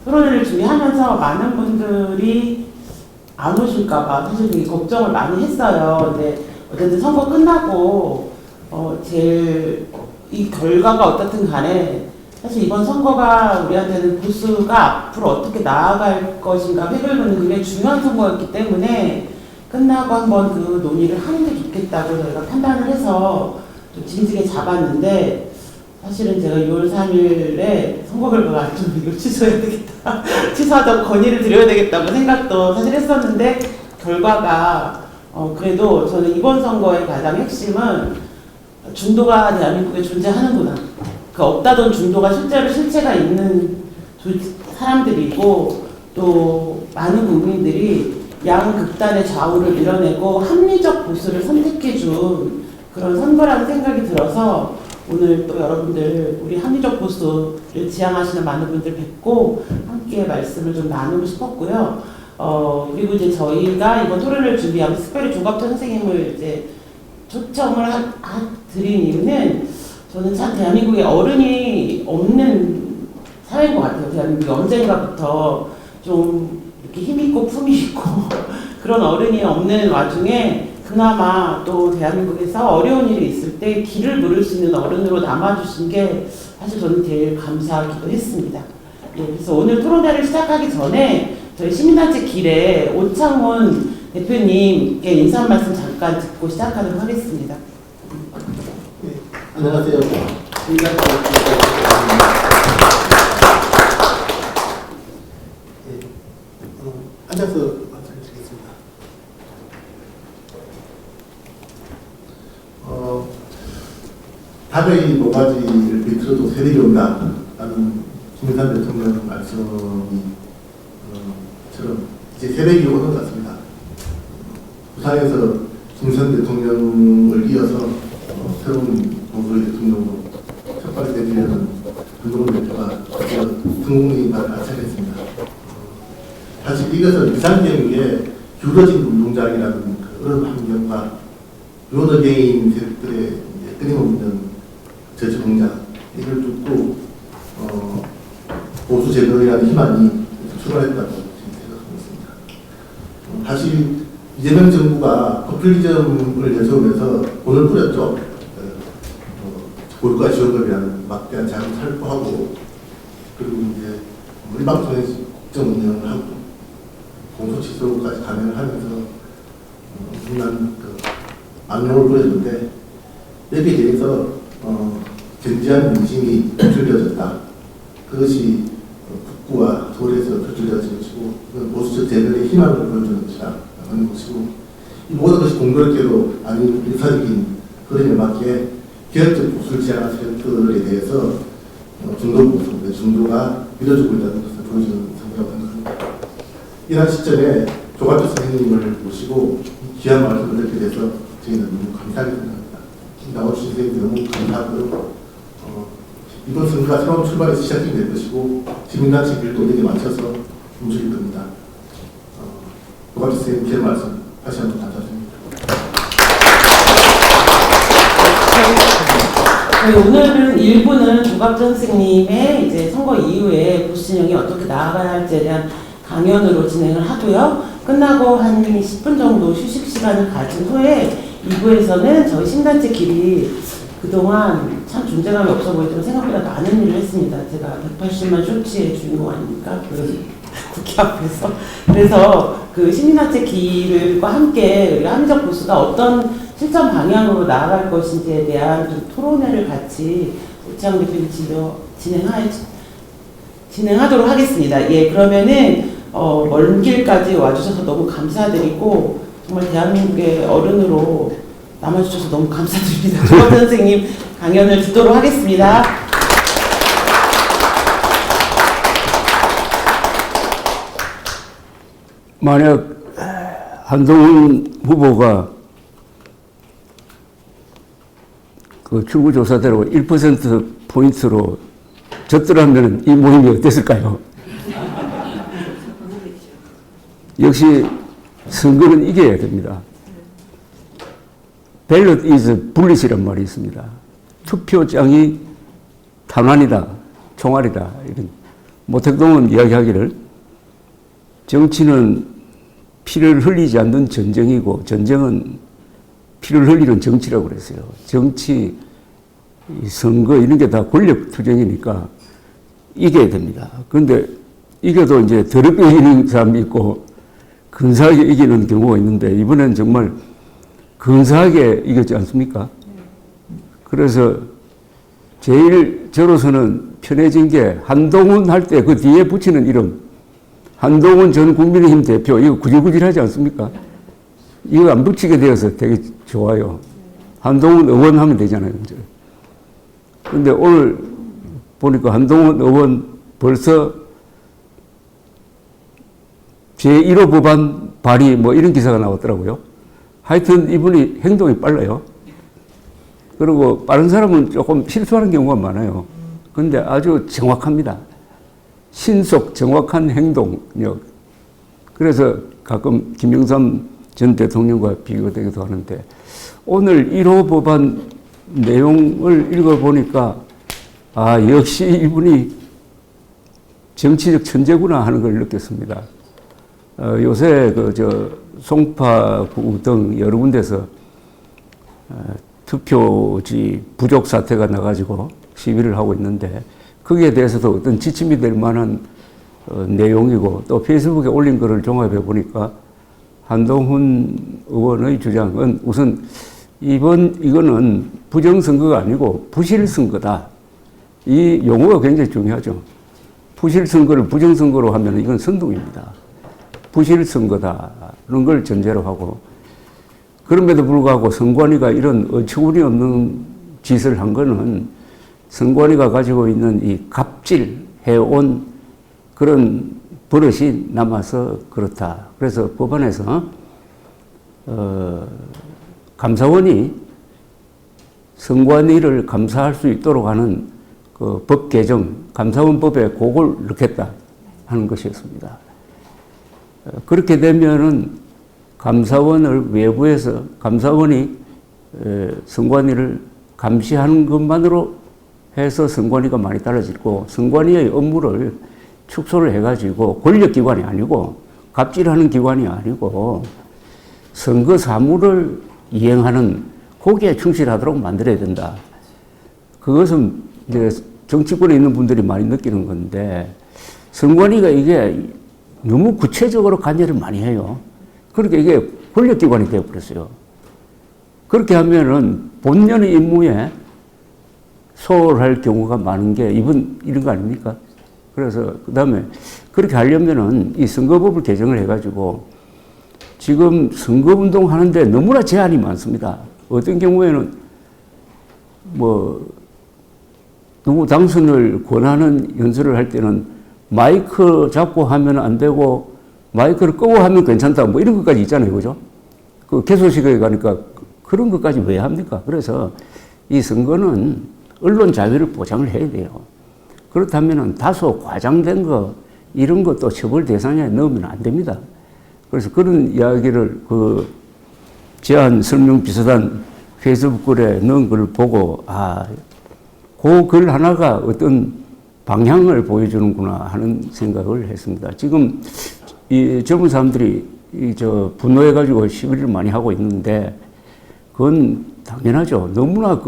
토론회를 준비하면서 많은 분들이 안 오실까봐 사실 되게 걱정을 많이 했어요. 근데 어쨌든 선거 끝나고 제일 이 결과가 어떻든 간에 사실 이번 선거가 우리한테는 보수가 앞으로 어떻게 나아갈 것인가 획을 그는 굉장히 중요한 선거였기 때문에 끝나고 한번 그 논의를 하는 게 좋겠다고 저희가 판단을 해서 좀 진지하게 잡았는데 사실은 제가 6월 3일에 선거 결과가 좀 이거 취소해야 되겠다. 취소하자고 건의를 드려야 되겠다고 생각도 사실 했었는데 결과가 그래도 저는 이번 선거의 가장 핵심은 중도가 대한민국에 존재하는구나. 그 없다던 중도가 실제로 실체가 있는 사람들이고 또 많은 국민들이 양극단의 좌우를 밀어내고 합리적 보수를 선택해준 그런 선거라는 생각이 들어서 오늘 또 여러분들 우리 합리적 보수를 지향하시는 많은 분들 뵙고 함께 말씀을 좀 나누고 싶었고요. 그리고 이제 저희가 이번 토론을 준비하면서 특별히 조갑태 선생님을 이제 초청을 드린 이유는 저는 참 대한민국에 어른이 없는 사회인 것 같아요. 대한민국이 언젠가부터 좀 이렇게 힘있고 품위있고 그런 어른이 없는 와중에 그나마 또 대한민국에서 어려운 일이 있을 때 길을 물을 수 있는 어른으로 남아주신 게 사실 저는 제일 감사하기도 했습니다. 예, 그래서 오늘 토론회를 시작하기 전에 저희 시민단체 길에 오창훈 대표님께 인사 말씀 잠깐 듣고 시작하도록 하겠습니다. 네, 안녕하세요. 시민단체 앉아서 말씀드리겠습니다. 답의 모가지를 비틀어도 세력이 온다라는 김영삼 대통령 말씀이 처럼 이제 세력이 오는 것 같습니다. 부산에서 김선 대통령을 이어서 새로운 보수의 대통령으로 첫 발을 내밀려는 윤석열 대표가 성공의 발을 알차겠습니다. 사실 이것은 비상경에 기울어진 운동장이라는 그 어려운 환경과 유언어게인 세력들의 끊임없는 저지 공작 이걸 두고 보수 제거라는 희망이 출발했다고 생각하고 있습니다. 사실 이재명 정부가 포퓰리즘을 내세우면서 돈을 뿌렸죠. 고유가 지원금이라는 막대한 자금을 살포하고 그리고 이제 일방통행 국정 운영을 하고 공소 취소까지 감행을 하면서 엄청난 악령을 뿌려주는데 여기에 대해서 견지한 민심이 표출되어졌다. 그것이 북부와 서울에서 표출되어진 것이고 보수적 대변의 희망을 보여주는 것이다 하는 것이고 이 모든 것이 공교롭게도 아닌 일사적인 흐름에 맞게 개혁적 보수를 지향하는 세력들에 대해서 중도 보수, 중도가 밀어주고 있다는 것을 보여주는 선거라고 생각합니다. 이러한 시점에 조갑태 선생님을 모시고 귀한 말씀을 듣게 돼서 저희는 너무 감사하게 생각합니다. 나와주신 선생님 너무 감사하고요. 이번 선거가 새로운 출발에서 시작이 될 것이고 시민단체 길도 여기에 맞춰서 움직일 겁니다. 조갑태 선생님 귀한 말씀 다시 한번 감사드립니다. 오늘은 일부는 조갑태 선생님의 이제 선거 이후에 보수 진영이 어떻게 나아가야 할지에 대한 강연으로 진행을 하고요. 끝나고 한 10분 정도 휴식 시간을 가진 후에 2부에서는 저희 신단체 길이 그동안 참 존재감이 없어 보이지만 생각보다 많은 일을 했습니다. 제가 180만 쇼츠의 주인공 아닙니까? 그 국회 앞에서. 그래서 그 시민단체 길과 함께 우리가 합리적 보수가 어떤 실천 방향으로 나아갈 것인지에 대한 좀 토론회를 같이 오창훈 대표님 진행하도록 하겠습니다. 예, 그러면은 먼 길까지 와주셔서 너무 감사드리고 정말 대한민국의 어른으로 남아주셔서 너무 감사드립니다. 조갑태 선생님 강연을 듣도록 하겠습니다. 만약 한동훈 후보가 그 출구조사대로 1%포인트로 졌더라면 이 모임이 어땠을까요? 역시 선거는 이겨야 됩니다. Ballot is bullet이란 말이 있습니다. 투표장이 탄환이다, 총알이다. 이런 모택동은 이야기하기를 정치는 피를 흘리지 않는 전쟁이고 전쟁은 피를 흘리는 정치라고 그랬어요. 정치, 선거 이런 게 다 권력 투쟁이니까 이겨야 됩니다. 그런데 이겨도 이제 더럽게 이기는 사람이 있고 근사하게 이기는 경우가 있는데 이번엔 정말 근사하게 이겼지 않습니까? 그래서 제일 저로서는 편해진 게 한동훈 할 때 그 뒤에 붙이는 이름 한동훈 전 국민의힘 대표 이거 구질구질하지 않습니까? 이거 안 붙이게 되어서 되게 좋아요. 한동훈 의원 하면 되잖아요. 이제. 근데 오늘 보니까 한동훈 의원 벌써 제1호 법안 발의 뭐 이런 기사가 나왔더라고요. 하여튼 이분이 행동이 빨라요. 그리고 빠른 사람은 조금 실수하는 경우가 많아요. 근데 아주 정확합니다. 신속 정확한 행동력. 그래서 가끔 김영삼 전 대통령과 비교되기도 하는데 오늘 1호 법안 내용을 읽어보니까 아 역시 이분이 정치적 천재구나 하는 걸 느꼈습니다. 요새 송파구 등 여러 군데서 투표지 부족 사태가 나가지고 시위를 하고 있는데 거기에 대해서도 어떤 지침이 될 만한 내용이고 또 페이스북에 올린 거를 종합해 보니까 한동훈 의원의 주장은 우선 이거는 부정선거가 아니고 부실선거다. 이 용어가 굉장히 중요하죠. 부실선거를 부정선거로 하면 이건 선동입니다. 부실선거다는 걸 전제로 하고 그럼에도 불구하고 선관위가 이런 어처구니 없는 짓을 한 거는 선관위가 가지고 있는 이 갑질해온 그런 버릇이 남아서 그렇다. 그래서 법원에서 감사원이 선관위를 감사할 수 있도록 하는 그 법 개정, 감사원법에 그걸 넣겠다 하는 것이었습니다. 그렇게 되면은 감사원을 외부에서 감사원이 선관위를 감시하는 것만으로 해서 선관위가 많이 달라지고 선관위의 업무를 축소를 해가지고 권력기관이 아니고 갑질하는 기관이 아니고 선거 사무를 이행하는 거기에 충실하도록 만들어야 된다. 그것은 이제 정치권에 있는 분들이 많이 느끼는 건데 선관위가 이게 너무 구체적으로 관여를 많이 해요. 그러니까 이게 권력기관이 되어버렸어요. 그렇게 하면은 본연의 임무에 소홀할 경우가 많은 게 이런 거 아닙니까? 그래서 그 다음에 그렇게 하려면은 이 선거법을 개정을 해가지고 지금 선거운동 하는데 너무나 제한이 많습니다. 어떤 경우에는 누구 당선을 권하는 연설을 할 때는 마이크 잡고 하면 안 되고 마이크를 끄고 하면 괜찮다 뭐 이런 것까지 있잖아요. 그죠? 그 개소식에 가니까 그런 것까지 왜 합니까? 그래서 이 선거는 언론 자유를 보장을 해야 돼요. 그렇다면 다소 과장된 거 이런 것도 처벌 대상에 넣으면 안 됩니다. 그래서 그런 이야기를 그 제안 설명 비슷한 페이스북 글에 넣은 걸 보고 그 글 하나가 어떤 방향을 보여주는구나 하는 생각을 했습니다. 지금 이 젊은 사람들이 분노해가지고 시위를 많이 하고 있는데 그건 당연하죠. 너무나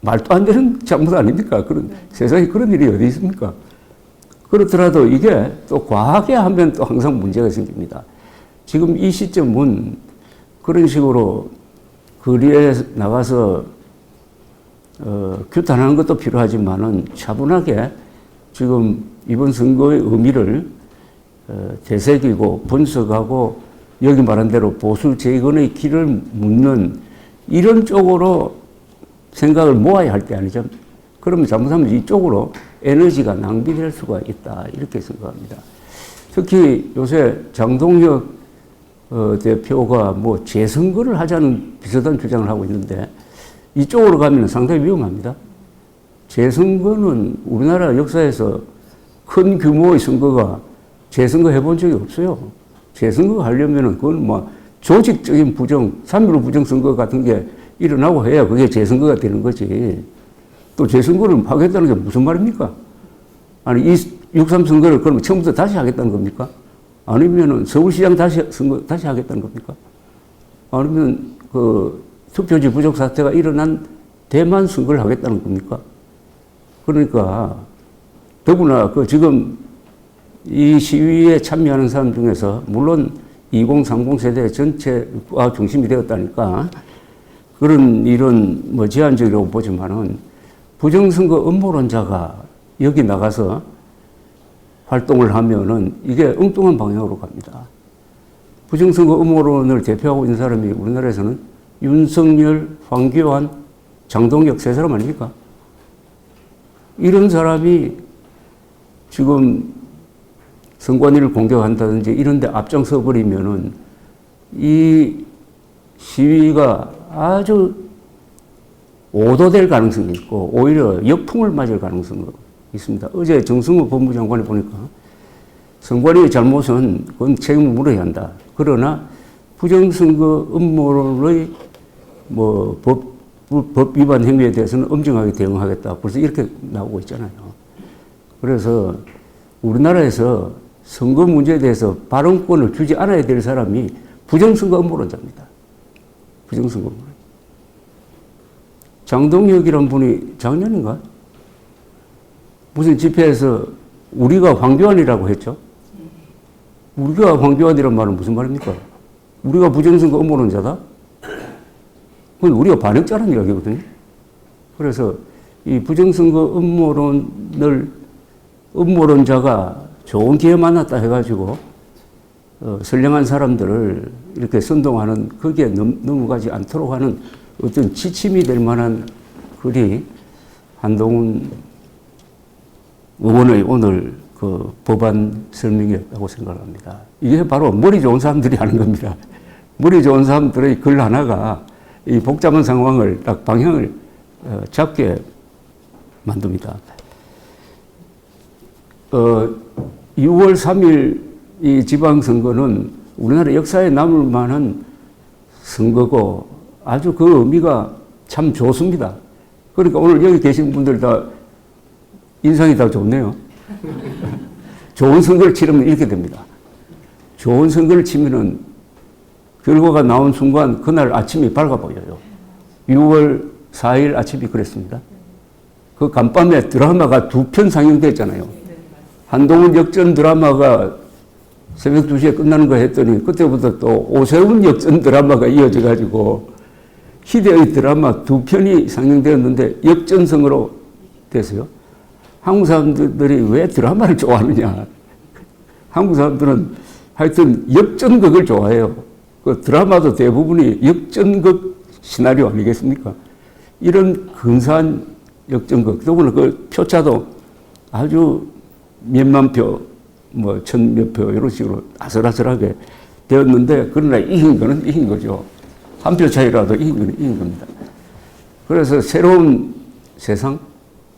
말도 안 되는 잘못 아닙니까? 세상에 그런 일이 어디 있습니까? 그렇더라도 이게 또 과하게 하면 또 항상 문제가 생깁니다. 지금 이 시점은 그런 식으로 거리에 나가서 규탄하는 것도 필요하지만은 차분하게 지금 이번 선거의 의미를 되새기고 분석하고 여기 말한 대로 보수 재건의 길을 묻는 이런 쪽으로 생각을 모아야 할 때 아니죠. 그러면 잘못하면 이쪽으로 에너지가 낭비될 수가 있다 이렇게 생각합니다. 특히 요새 장동혁 대표가 재선거를 하자는 비슷한 주장을 하고 있는데 이쪽으로 가면 상당히 위험합니다. 재선거는 우리나라 역사에서 큰 규모의 선거가 재선거 해본 적이 없어요. 재선거 하려면은 그건 조직적인 부정, 3.15 부정선거 같은 게 일어나고 해야 그게 재선거가 되는 거지. 또 재선거를 하겠다는 게 무슨 말입니까? 아니, 이 6.3 선거를 그러면 처음부터 다시 하겠다는 겁니까? 아니면은 서울시장 선거 다시 하겠다는 겁니까? 아니면 그 투표지 부족 사태가 일어난 대만 선거를 하겠다는 겁니까? 그러니까 더구나 그 지금 이 시위에 참여하는 사람 중에서 물론 2030 세대 전체가 중심이 되었다니까 그런 일은 뭐 제한적이라고 보지만은 부정선거 음모론자가 여기 나가서 활동을 하면은 이게 엉뚱한 방향으로 갑니다. 부정선거 음모론을 대표하고 있는 사람이 우리나라에서는 윤석열, 황교안, 장동혁 세 사람 아닙니까? 이런 사람이 지금 선관위를 공격한다든지 이런 데 앞장서 버리면은 이 시위가 아주 오도될 가능성이 있고 오히려 역풍을 맞을 가능성이 있습니다. 어제 정승호 법무장관이 보니까 선관위의 잘못은 그건 책임을 물어야 한다. 그러나 부정선거 음모론의 뭐 법 위반 행위에 대해서는 엄정하게 대응하겠다. 벌써 이렇게 나오고 있잖아요. 그래서 우리나라에서 선거 문제에 대해서 발언권을 주지 않아야 될 사람이 부정선거 음모론자입니다. 부정선거 음모론. 장동혁이란 분이 작년인가? 무슨 집회에서 우리가 황교안이라고 했죠? 우리가 황교안이란 말은 무슨 말입니까? 우리가 부정선거 음모론자다? 그건 우리가 반역자라는 이야기거든요. 그래서 이 부정선거 음모론자가 좋은 기회 만났다 해가지고 선량한 사람들을 이렇게 선동하는 거기에 넘어가지 않도록 하는 어떤 지침이 될 만한 글이 한동훈 의원의 오늘 그 법안 설명이었다고 생각합니다. 이게 바로 머리 좋은 사람들이 하는 겁니다. 머리 좋은 사람들의 글 하나가 이 복잡한 상황을 딱 방향을 잡게 만듭니다. 6월 3일 이 지방선거는 우리나라 역사에 남을 만한 선거고 아주 그 의미가 참 좋습니다. 그러니까 오늘 여기 계신 분들 다 인상이 다 좋네요. 좋은 선거를 치르면 이렇게 됩니다. 좋은 선거를 치면은 결과가 나온 순간 그날 아침이 밝아 보여요. 6월 4일 아침이 그랬습니다. 그 간밤에 드라마가 2편 상영됐잖아요. 한동훈 역전 드라마가 새벽 2시에 끝나는 거 했더니 그때부터 또 오세훈 역전 드라마가 이어져 가지고 희대의 드라마 2편이 상영되었는데 역전성으로 됐어요. 한국 사람들이 왜 드라마를 좋아하느냐. 한국 사람들은 하여튼 역전극을 좋아해요. 그 드라마도 대부분이 역전극 시나리오 아니겠습니까? 이런 근사한 역전극, 더구나 그 표차도 아주 몇만 표, 뭐 천몇 표 이런 식으로 아슬아슬하게 되었는데 그러나 이긴 거는 이긴 거죠. 한 표 차이라도 이긴 거는 이긴 겁니다. 그래서 새로운 세상,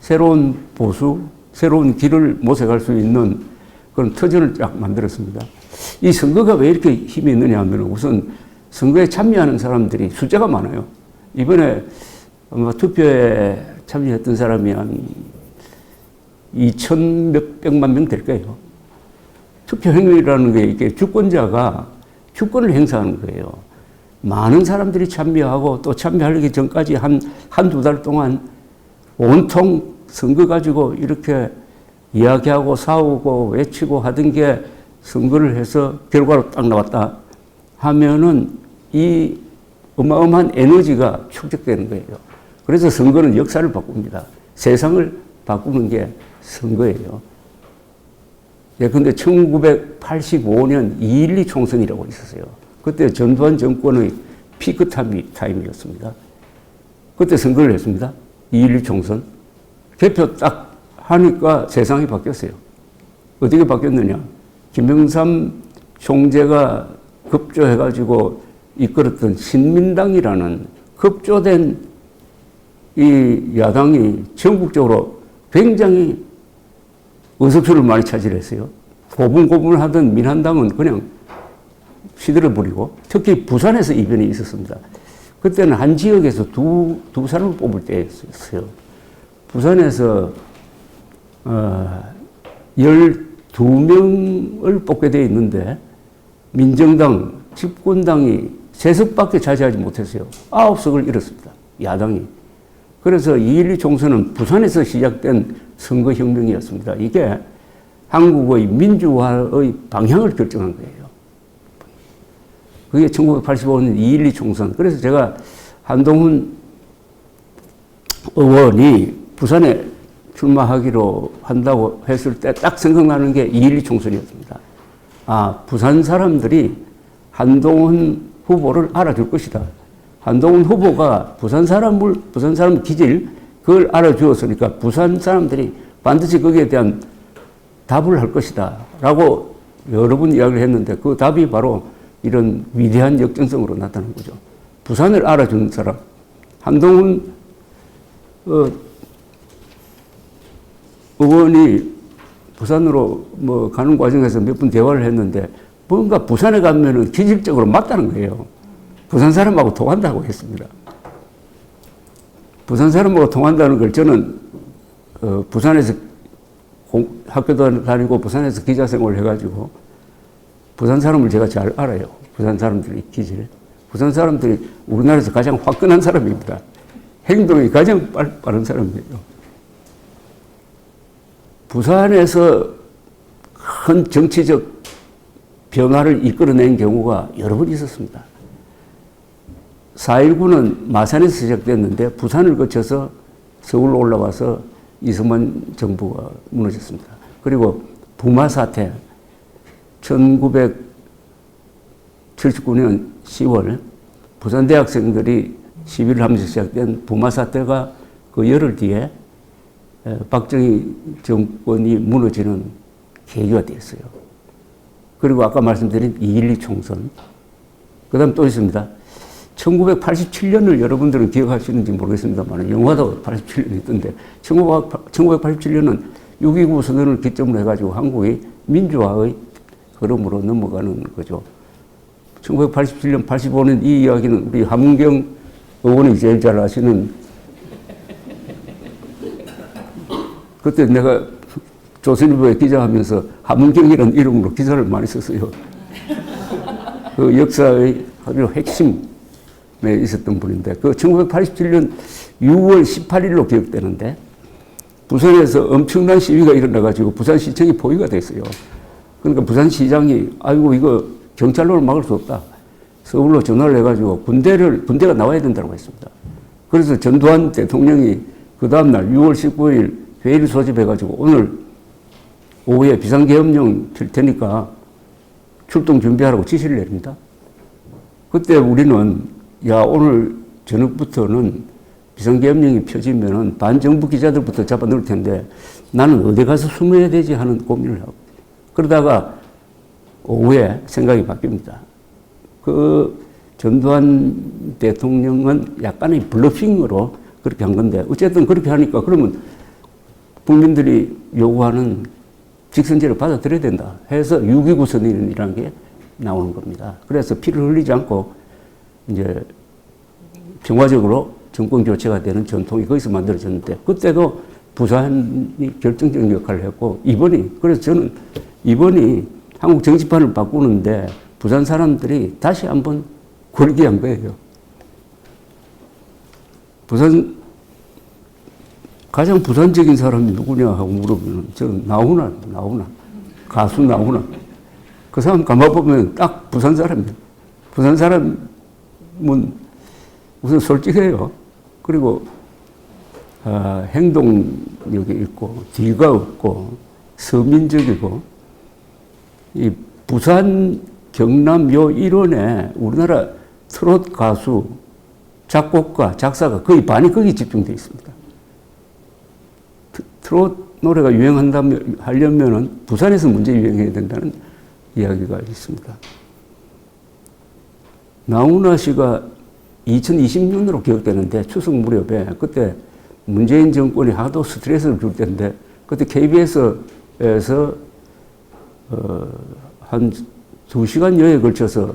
새로운 보수, 새로운 길을 모색할 수 있는 그런 터전을 쫙 만들었습니다. 이 선거가 왜 이렇게 힘이 있느냐 하면 우선 선거에 참여하는 사람들이 숫자가 많아요. 이번에 아마 투표에 참여했던 사람이 한 2천 몇백만 명 될 거예요. 투표 행위라는 게 이게 주권자가 주권을 행사하는 거예요. 많은 사람들이 참여하고 또 참여하기 전까지 한두 달 동안 온통 선거 가지고 이렇게 이야기하고 싸우고 외치고 하던 게 선거를 해서 결과로 딱 나왔다 하면은 이 어마어마한 에너지가 축적되는 거예요. 그래서 선거는 역사를 바꿉니다. 세상을 바꾸는 게 선거예요. 예, 근데 1985년 2.12 총선이라고 있었어요. 그때 전두환 정권의 피크 타임이었습니다. 그때 선거를 했습니다. 2.12 총선. 개표 딱 하니까 세상이 바뀌었어요. 어떻게 바뀌었느냐. 김영삼 총재가 급조해가지고 이끌었던 신민당이라는 급조된 이 야당이 전국적으로 굉장히 의석수를 많이 차지했어요. 고분고분하던 민한당은 그냥 시들어버리고 특히 부산에서 이변이 있었습니다. 그때는 한 지역에서 두 사람을 뽑을 때였어요. 부산에서 12명을 뽑게 되어 있는데 민정당, 집권당이 3석밖에 차지하지 못했어요. 9석을 잃었습니다. 야당이. 그래서 2.12 총선은 부산에서 시작된 선거혁명이었습니다. 이게 한국의 민주화의 방향을 결정한 거예요. 그게 1985년 2.12 총선. 그래서 제가 한동훈 의원이 부산에 출마하기로 한다고 했을 때 딱 생각나는 게 2.12 총선이었습니다. 아, 부산 사람들이 한동훈 후보를 알아줄 것이다. 한동훈 후보가 부산 사람 기질, 그걸 알아주었으니까 부산 사람들이 반드시 거기에 대한 답을 할 것이다. 라고 여러 번 이야기를 했는데 그 답이 바로 이런 위대한 역전성으로 나타난 거죠. 부산을 알아준 사람. 한동훈 의원이 부산으로 뭐 가는 과정에서 몇 분 대화를 했는데 뭔가 부산에 가면은 기질적으로 맞다는 거예요. 부산 사람하고 통한다고 했습니다. 부산 사람하고 통한다는 걸 저는 부산에서 학교도 다니고 부산에서 기자 생활을 해가지고 부산 사람을 제가 잘 알아요. 부산 사람들의 기질. 부산 사람들이 우리나라에서 가장 화끈한 사람입니다. 행동이 가장 빠른 사람이에요. 부산에서 큰 정치적 변화를 이끌어낸 경우가 여러 번 있었습니다. 4.19는 마산에서 시작됐는데 부산을 거쳐서 서울로 올라와서 이승만 정부가 무너졌습니다. 그리고 부마 사태, 1979년 10월 부산 대학생들이 시위를 하면서 시작된 부마 사태가 그 열흘 뒤에 박정희 정권이 무너지는 계기가 됐어요. 그리고 아까 말씀드린 2.12 총선. 그 다음 또 있습니다. 1987년을 여러분들은 기억하시는지 모르겠습니다만 영화도 87년이 있던데 1987년은 6.29 선언을 기점으로 해가지고 한국이 민주화의 흐름으로 넘어가는 거죠. 1987년, 85년 이 이야기는 우리 함은경 의원이 제일 잘 아시는 그때 내가 조선일보에 기자하면서 함은경이라는 이름으로 기사를 많이 썼어요. 그 역사의 아주 핵심에 있었던 분인데 그 1987년 6월 18일로 기억되는데 부산에서 엄청난 시위가 일어나가지고 부산시청이 포위가 됐어요. 그러니까 부산시장이 아이고 이거 경찰로는 막을 수 없다. 서울로 전화를 해가지고 군대가 나와야 된다고 했습니다. 그래서 전두환 대통령이 그 다음날 6월 19일 회의를 소집해가지고 오늘 오후에 비상계엄령 칠 테니까 출동 준비하라고 지시를 내립니다. 그때 우리는 야 오늘 저녁부터는 비상계엄령이 펴지면은 반정부 기자들부터 잡아 넣을 텐데 나는 어디 가서 숨어야 되지 하는 고민을 하고 그러다가 오후에 생각이 바뀝니다. 그 전두환 대통령은 약간의 블러핑으로 그렇게 한 건데 어쨌든 그렇게 하니까 그러면 국민들이 요구하는 직선제를 받아들여야 된다 해서 6.29 선언이라는 게 나오는 겁니다. 그래서 피를 흘리지 않고 이제 평화적으로 정권 교체가 되는 전통이 거기서 만들어졌는데 그때도 부산이 결정적인 역할을 했고 그래서 저는 이번이 한국 정치판을 바꾸는데 부산 사람들이 다시 한번 골기한 거예요. 가장 부산적인 사람이 누구냐 하고 물어보면 저는 나훈아 가수 나훈아 그 사람 가만보면 딱 부산 사람이에요. 부산 사람은 우선 솔직해요. 그리고 행동력이 있고 뒤가 없고 서민적이고 이 부산 경남 요 일원에 우리나라 트롯 가수 작곡가 작사가 거의 반이 거기 집중되어 있습니다. 트롯 노래가 하려면은 부산에서 먼저 유행해야 된다는 이야기가 있습니다. 나훈아 씨가 2020년으로 기억되는데 추석 무렵에 그때 문재인 정권이 하도 스트레스를 줄 때인데 그때 KBS에서 한 2시간여에 걸쳐서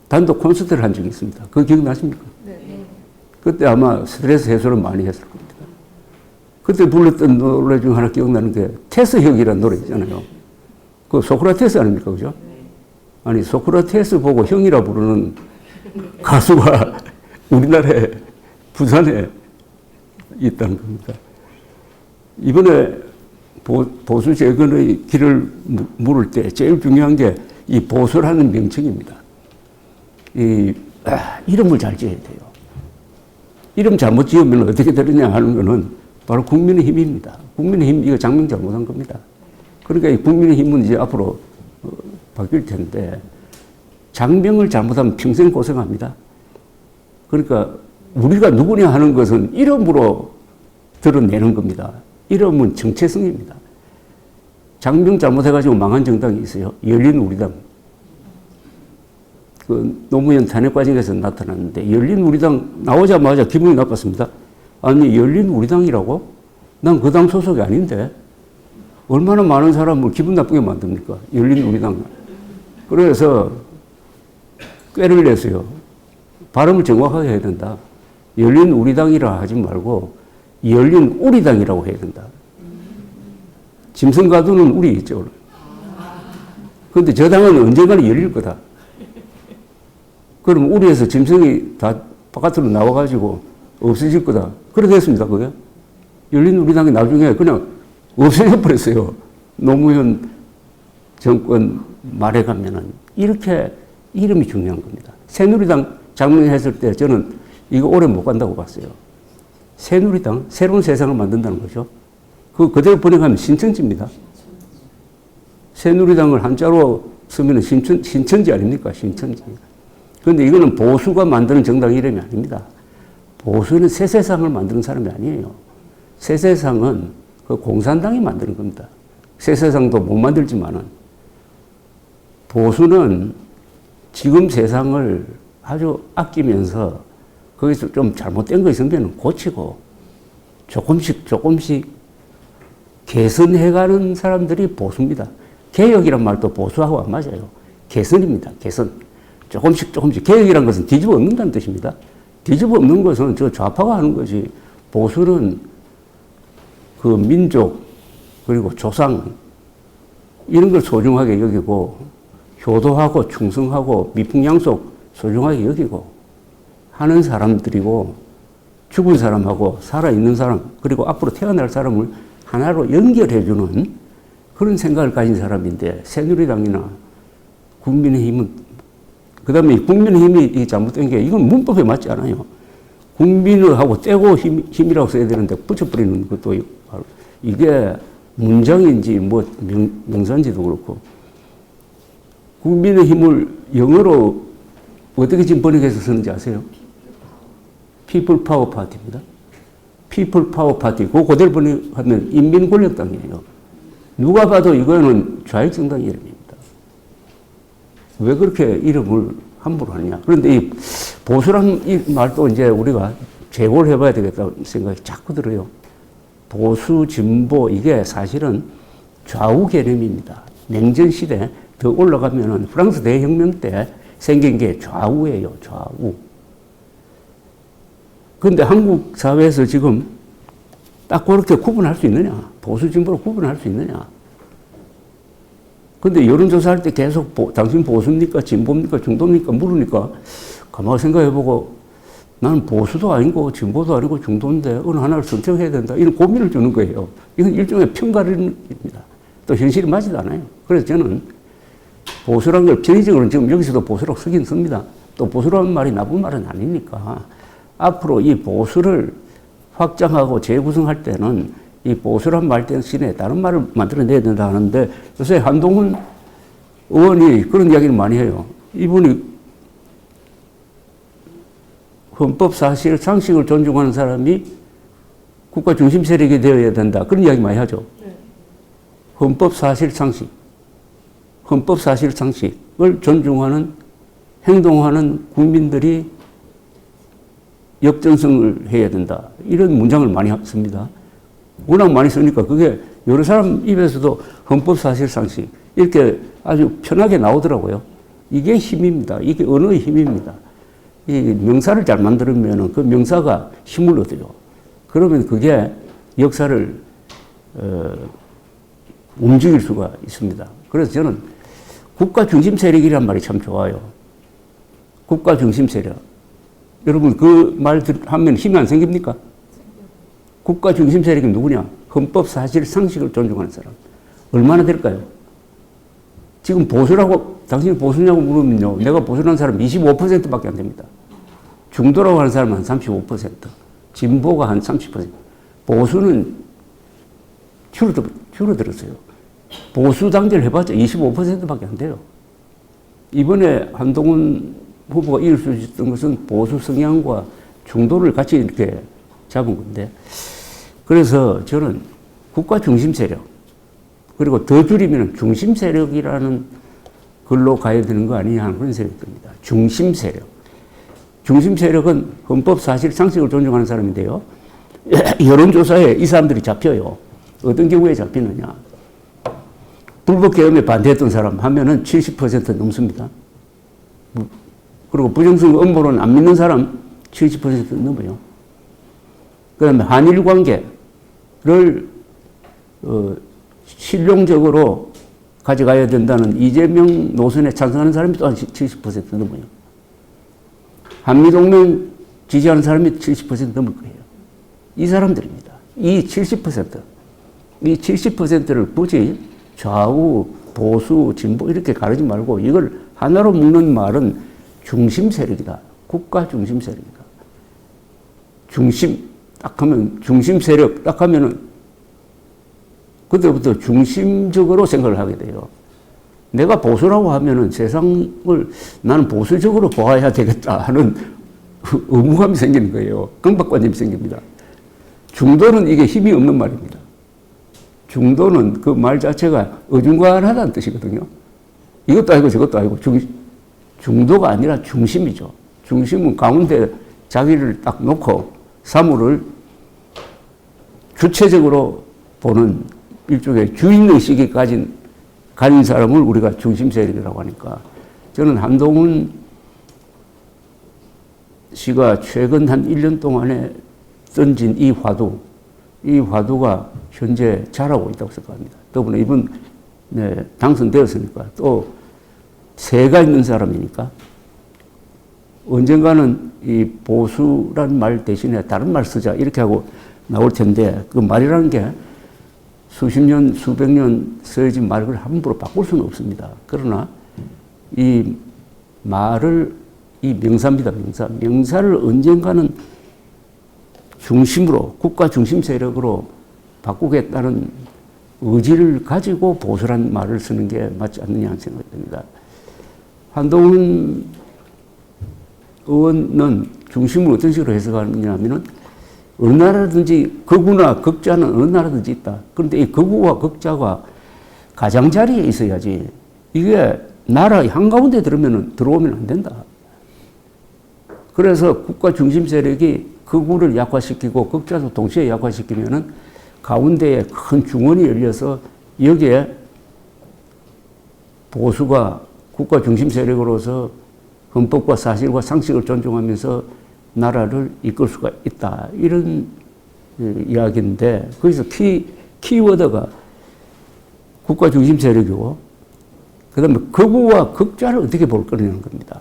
단독 콘서트를 한 적이 있습니다. 그거 기억나십니까? 네. 그때 아마 스트레스 해소를 많이 했을 겁니다. 그때 불렀던 노래 중 하나 기억나는 게 테스형이라는 노래 있잖아요. 그 소크라테스 아닙니까? 그죠? 아니, 소크라테스 보고 형이라 부르는 가수가 우리나라에, 부산에 있다는 겁니다. 이번에 보수 재건의 길을 물을 때 제일 중요한 게 이 보수라는 명칭입니다. 이름을 잘 지어야 돼요. 이름 잘못 지으면 어떻게 되느냐 하는 거는 바로 국민의힘입니다. 국민의힘, 이거 장명 잘못한 겁니다. 그러니까 이 국민의힘은 이제 앞으로 바뀔 텐데, 장명을 잘못하면 평생 고생합니다. 그러니까 우리가 누구냐 하는 것은 이름으로 드러내는 겁니다. 이름은 정체성입니다. 장명 잘못해가지고 망한 정당이 있어요. 열린우리당. 그 노무현 탄핵 과정에서 나타났는데, 열린우리당 나오자마자 기분이 나빴습니다. 아니, 열린우리당이라고? 난 그 당 소속이 아닌데 얼마나 많은 사람을 기분 나쁘게 만듭니까? 열린우리당. 그래서 꾀를 냈어요. 발음을 정확하게 해야 된다. 열린우리당이라 하지 말고 열린우리당이라고 해야 된다. 짐승 가두는 우리 있죠. 그런데 저 당은 언젠가는 열릴 거다. 그럼 우리에서 짐승이 다 바깥으로 나와가지고 없어질 거다. 그렇게 됐습니다, 그게. 열린우리당이 나중에 그냥 없어져 버렸어요. 노무현 정권 말에 가면은. 이렇게 이름이 중요한 겁니다. 새누리당 장명했을 때 저는 이거 오래 못 간다고 봤어요. 새누리당, 새로운 세상을 만든다는 거죠. 그대로 번역하면 신천지입니다. 새누리당을 한자로 쓰면 신천지 아닙니까? 신천지. 그런데 이거는 보수가 만드는 정당 이름이 아닙니다. 보수는 새 세상을 만드는 사람이 아니에요. 새 세상은 그 공산당이 만드는 겁니다. 새 세상도 못 만들지만은, 보수는 지금 세상을 아주 아끼면서 거기서 좀 잘못된 거 있으면 고치고 조금씩 개선해가는 사람들이 보수입니다. 개혁이란 말도 보수하고 안 맞아요. 개선입니다. 개선. 조금씩. 개혁이란 것은 뒤집어 엎는다는 뜻입니다. 뒤집어 엎는 것은 저 좌파가 하는 거지. 보수는 그 민족, 그리고 조상, 이런 걸 소중하게 여기고, 효도하고 충성하고 미풍양속 소중하게 여기고 하는 사람들이고, 죽은 사람하고 살아있는 사람, 그리고 앞으로 태어날 사람을 하나로 연결해주는 그런 생각을 가진 사람인데, 새누리당이나 국민의힘은, 그 다음에 국민의힘이 잘못된 게, 이건 문법에 맞지 않아요. 국민의하고 떼고 힘이라고 써야 되는데 붙여버리는 것도, 이게 문장인지 뭐 명사인지도 그렇고. 국민의힘을 영어로 어떻게 지금 번역해서 쓰는지 아세요? People Power Party입니다. People Power Party. 그대로 번역하면 인민권력당이에요. 누가 봐도 이거는 좌익정당 이름입니다. 왜 그렇게 이름을 함부로 하느냐. 그런데 이 보수란 이 말도 이제 우리가 재고를 해봐야 되겠다는 생각이 자꾸 들어요. 보수, 진보, 이게 사실은 좌우 개념입니다. 냉전시대 더 올라가면은 프랑스 대혁명 때 생긴 게 좌우예요, 좌우. 그런데 한국 사회에서 지금 딱 그렇게 구분할 수 있느냐? 보수, 진보로 구분할 수 있느냐? 근데 여론조사할 때 계속 당신 보수입니까? 진보입니까? 중도입니까? 물으니까 가만히 생각해보고 나는 보수도 아니고 진보도 아니고 중도인데 어느 하나를 선택해야 된다. 이런 고민을 주는 거예요. 이건 일종의 평가입니다. 또 현실이 맞지도 않아요. 그래서 저는 보수라는 걸 편의적으로는 지금 여기서도 보수라고 쓰긴 씁니다. 또 보수라는 말이 나쁜 말은 아니니까 앞으로 이 보수를 확장하고 재구성할 때는 이 보수란 말 대신에 다른 말을 만들어내야 된다 하는데 요새 한동훈 의원이 그런 이야기를 많이 해요. 이분이 헌법 사실 상식을 존중하는 사람이 국가 중심 세력이 되어야 된다. 그런 이야기 많이 하죠. 헌법 사실 상식. 헌법 사실 상식을 존중하는 행동하는 국민들이 역전승을 해야 된다. 이런 문장을 많이 씁니다. 워낙 많이 쓰니까 그게 여러 사람 입에서도 헌법 사실 상식 이렇게 아주 편하게 나오더라고요. 이게 힘입니다. 이게 언어의 힘입니다. 이 명사를 잘 만들면 그 명사가 힘을 얻어요. 그러면 그게 역사를 움직일 수가 있습니다. 그래서 저는 국가 중심 세력이란 말이 참 좋아요. 국가 중심 세력. 여러분 그 말 하면 힘이 안 생깁니까? 국가 중심 세력이 누구냐? 헌법 사실 상식을 존중하는 사람. 얼마나 될까요? 지금 보수라고, 당신이 보수냐고 물으면요. 내가 보수라는 사람 25%밖에 안 됩니다. 중도라고 하는 사람은 한 35%. 진보가 한 30%. 보수는 줄어들었어요. 보수 단계를 해봤자 25%밖에 안 돼요. 이번에 한동훈 후보가 이길 수 있었던 것은 보수 성향과 중도를 같이 이렇게 잡은 건데, 그래서 저는 국가 중심 세력, 그리고 더 줄이면 중심 세력이라는 걸로 가야 되는 거 아니냐 하는 그런 생각이 듭니다. 중심 세력. 중심 세력은 헌법 사실 상식을 존중하는 사람인데요. 여론조사에 이 사람들이 잡혀요. 어떤 경우에 잡히느냐. 불법 계엄에 반대했던 사람 하면은 70% 넘습니다. 그리고 부정선거 음모론 안 믿는 사람 70% 넘어요. 그 다음에 한일 관계를 실용적으로 가져가야 된다는 이재명 노선에 찬성하는 사람이 또한 70% 넘어요. 한미동맹 지지하는 사람이 70% 넘을 거예요. 이 사람들입니다. 이 70%를 굳이 좌우, 보수, 진보 이렇게 가르지 말고 이걸 하나로 묶는 말은 중심 세력이다. 국가 중심 세력이다. 중심, 딱 하면, 중심 세력, 딱 하면은, 그때부터 중심적으로 생각을 하게 돼요. 내가 보수라고 하면은 세상을 나는 보수적으로 보아야 되겠다 하는 의무감이 생기는 거예요. 강박관념이 생깁니다. 중도는 이게 힘이 없는 말입니다. 중도는 그 말 자체가 어중간하다는 뜻이거든요. 이것도 아니고 저것도 아니고 중도가 아니라 중심이죠. 중심은 가운데 자기를 딱 놓고 사물을 주체적으로 보는 일종의 주인의식이 가진 사람을 우리가 중심 세력이라고 하니까 저는 한동훈 씨가 최근 한 1년 동안에 던진 이 화두가 현재 잘하고 있다고 생각합니다. 더구나 이번 당선되었으니까 또 새가 있는 사람이니까 언젠가는 이 보수라는 말 대신에 다른 말 쓰자 이렇게 하고 나올 텐데 그 말이라는 게 수십 년, 수백 년 쓰여진 말을 함부로 바꿀 수는 없습니다. 그러나 이 말을 이 명사입니다. 명사를 언젠가는 중심으로 국가 중심 세력으로 바꾸겠다는 의지를 가지고 보수란 말을 쓰는 게 맞지 않느냐 하는 생각이 듭니다. 한동훈 의원은 중심을 어떤 식으로 해석하느냐 하면은 어느 나라든지 극우나 극자는 어느 나라든지 있다. 그런데 이 극우와 극자가 가장자리에 있어야지 이게 나라 한가운데 들어오면 안 된다. 그래서 국가 중심 세력이 극우를 약화시키고 극자도 동시에 약화시키면은 가운데에 큰 중원이 열려서 여기에 보수가 국가 중심 세력으로서 헌법과 사실과 상식을 존중하면서 나라를 이끌 수가 있다. 이런 이야기인데 거기서 키워드가 국가 중심 세력이고 그다음에 극우와 극자를 어떻게 볼 거냐는 겁니다.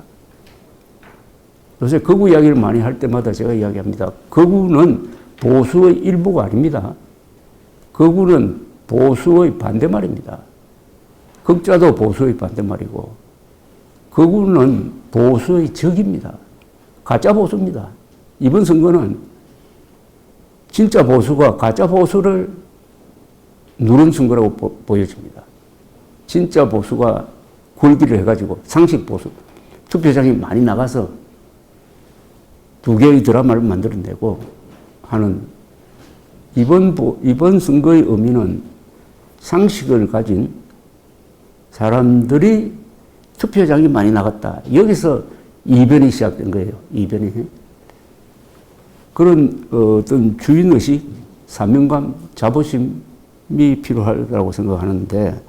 요새 극우 이야기를 많이 할 때마다 제가 이야기합니다. 극우는 보수의 일부가 아닙니다. 극우는 보수의 반대말입니다. 극자도 보수의 반대말이고 극우는 보수의 적입니다. 가짜 보수입니다. 이번 선거는 진짜 보수가 가짜 보수를 누른 선거라고 보여집니다. 진짜 보수가 굴기를 해가지고 상식 보수, 투표장이 많이 나가서 두 개의 드라마를 만들어내고 하는 이번 선거의 의미는 상식을 가진 사람들이 투표장이 많이 나갔다. 여기서 이변이 시작된 거예요. 이변이. 그런 어떤 주인의식, 사명감, 자부심이 필요하다고 생각하는데